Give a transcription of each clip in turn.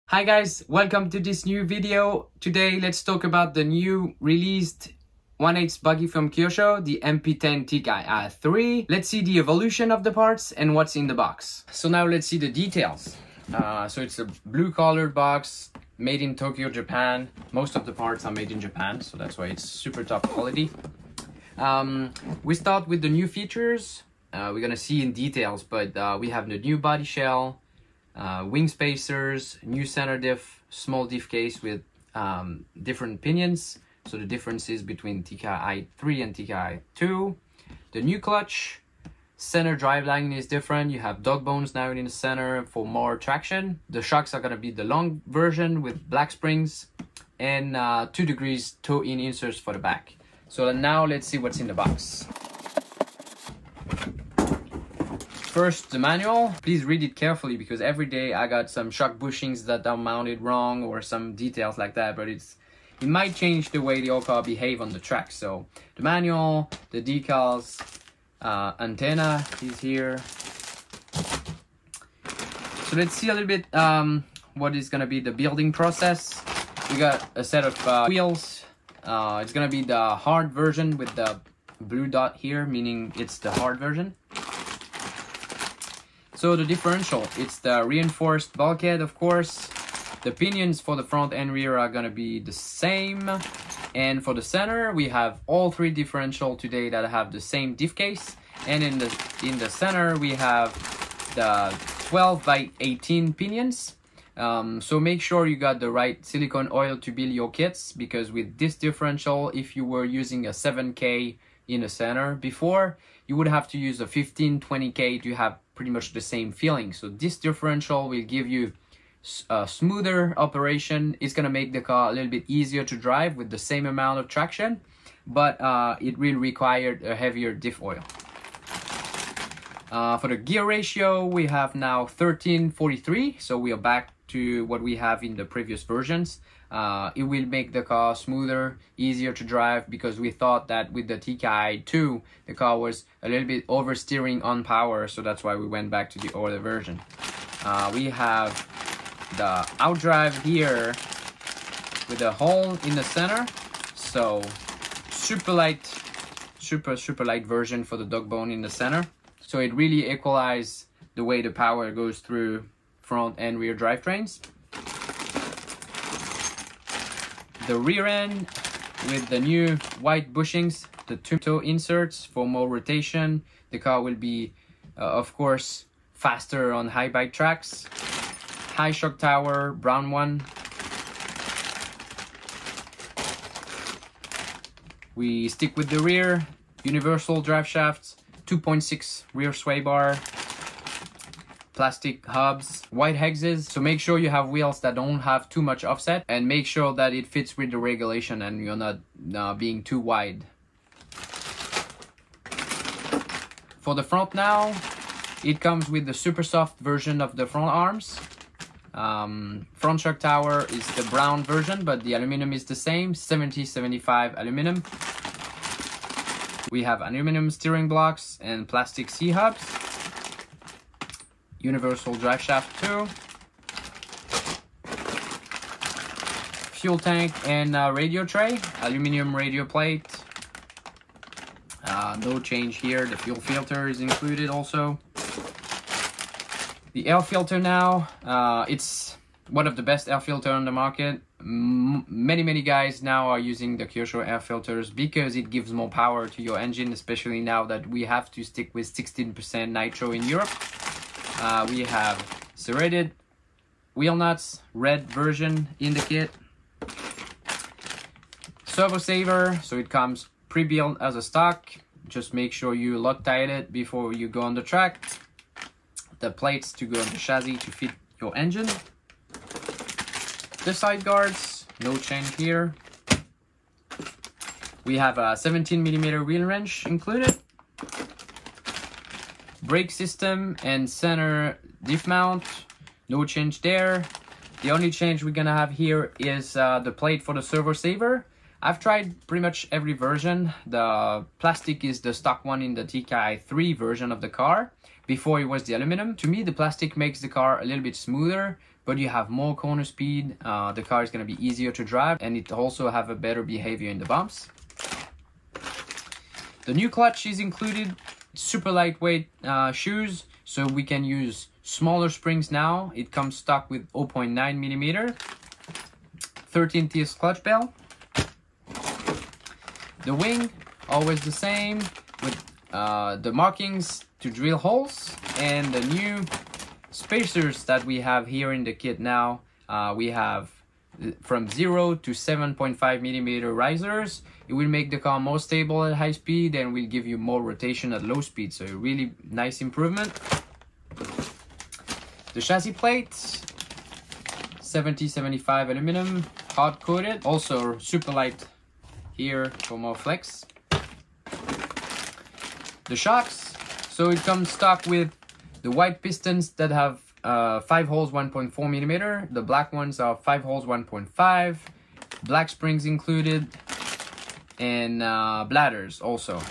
Hi guys, welcome to this new video. Today let's talk about the new released 1/8 buggy from Kyosho, the MP10 TKI3. Let's see the evolution of the parts and what's in the box. So now let's see the details. So it's a blue colored box, made in Tokyo, Japan. Most of the parts are made in Japan, so that's why it's super top quality. We start with the new features. We're gonna see in details, but we have the new body shell, wing spacers, new center diff, small diff case with different pinions. So the differences between TKI3 and TKI2. The new clutch, center driveline is different. You have dog bones now in the center for more traction. The shocks are gonna be the long version with black springs and 2 degrees toe-in inserts for the back. So now let's see what's in the box. First, the manual. Please read it carefully because every day I got some shock bushings that are mounted wrong or some details like that, but it might change the way the old car behave on the track. So the manual, the decals, antenna is here. So let's see a little bit what is gonna be the building process. We got a set of wheels. It's gonna be the hard version with the blue dot here, meaning it's the hard version. So the differential, it's the reinforced bulkhead, of course. The pinions for the front and rear are gonna be the same. And for the center, we have all 3 differential today that have the same diff case. And in the center, we have the 12 by 18 pinions. So make sure you got the right silicone oil to build your kits, because with this differential, if you were using a 7K in the center before, you would have to use a 15-20K to have pretty much the same feeling. So this differential will give you a smoother operation. It's gonna make the car a little bit easier to drive with the same amount of traction, but it will require a heavier diff oil. For the gear ratio, we have now 13:43, so we are back to what we have in the previous versions. It will make the car smoother, easier to drive, because we thought that with the TKI2 the car was a little bit oversteering on power, so that's why we went back to the older version. We have the outdrive here with a hole in the center, so super light version for the dog bone in the center, so it really equalizes the way the power goes through front and rear drivetrains. The rear end with the new white bushings, the 2 toe inserts for more rotation. The car will be, of course, faster on high bike tracks. High shock tower, brown one. We stick with the rear, universal drive shafts, 2.6 rear sway bar, plastic hubs, white hexes. So make sure you have wheels that don't have too much offset, and make sure that it fits with the regulation and you're not being too wide. For the front now, it comes with the super soft version of the front arms. Front shock tower is the brown version, but the aluminum is the same, 70-75 aluminum. We have aluminum steering blocks and plastic C-hubs. Universal drive shaft too. Fuel tank and radio tray, aluminum radio plate. No change here. The fuel filter is included also. The air filter now, it's one of the best air filter on the market. Many guys now are using the Kyosho air filters because it gives more power to your engine, especially now that we have to stick with 16% nitro in Europe. We have serrated wheel nuts, red version in the kit. Servo saver, so it comes pre-built as a stock. Just make sure you Loctite it before you go on the track. The plates to go on the chassis to fit your engine. The side guards, no change here. We have a 17mm wheel wrench included. Brake system and center diff mount, no change there. The only change we're gonna have here is the plate for the servo saver. I've tried pretty much every version. The plastic is the stock one in the TKI3 version of the car, Before it was the aluminum. To me, the plastic makes the car a little bit smoother, but you have more corner speed. The car is going to be easier to drive, and it also have a better behavior in the bumps. The new clutch is included. Super lightweight shoes, so we can use smaller springs now. It comes stock with 0.9 millimeter, 13th clutch bell. The wing, always the same, with the markings to drill holes, and the new spacers that we have here in the kit now. We have from 0 to 7.5 millimeter risers. It will make the car more stable at high speed and will give you more rotation at low speed, so a really nice improvement. The chassis plate, 70-75 aluminum, hard coated, also super light here for more flex. The shocks, so it comes stock with the white pistons that have 5 holes 1.4 millimeter. The black ones are 5 holes 1.5, black springs included, and bladders also.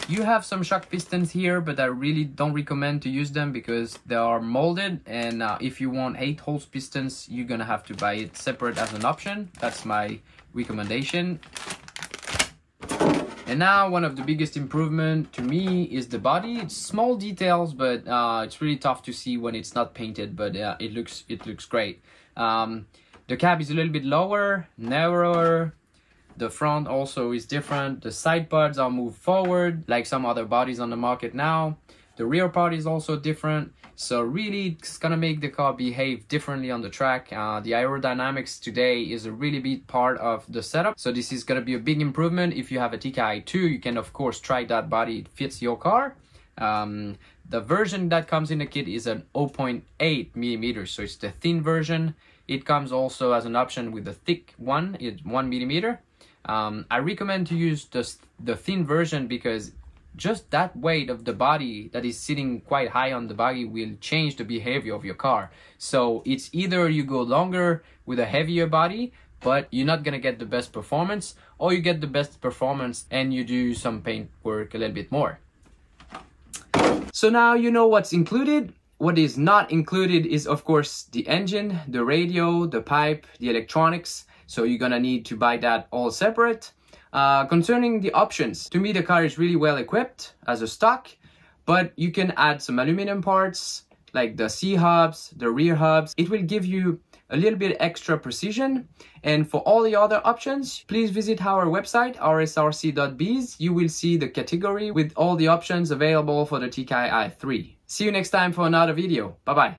You have some shock pistons here, but I really don't recommend to use them because they are molded, and if you want 8 holes pistons, you're gonna have to buy it separate as an option. That's my recommendation. And now one of the biggest improvement to me is the body. It's small details, but it's really tough to see when it's not painted, but it looks great. The cab is a little bit lower, narrower. The front also is different. The side pods are moved forward like some other bodies on the market now. The rear part is also different. So really it's gonna make the car behave differently on the track. The aerodynamics today is a really big part of the setup. So this is gonna be a big improvement. If you have a TKI2, you can of course try that body, it fits your car. The version that comes in the kit is an 0.8 millimeters, so it's the thin version. It comes also as an option with the thick one, it's 1 millimeter. I recommend to use the thin version because just that weight of the body that is sitting quite high on the buggy will change the behavior of your car. So it's either you go longer with a heavier body, but you're not gonna get the best performance, or you get the best performance and you do some paint work a little bit more. So now you know what's included. What is not included is of course the engine, the radio, the pipe, the electronics. So you're gonna need to buy that all separate. Concerning the options, to me the car is really well equipped as a stock, but you can add some aluminum parts like the C-hubs, the rear hubs. It will give you a little bit extra precision. And for all the other options, please visit our website, rsrc.biz. You will see the category with all the options available for the TKI3. See you next time for another video. Bye-bye.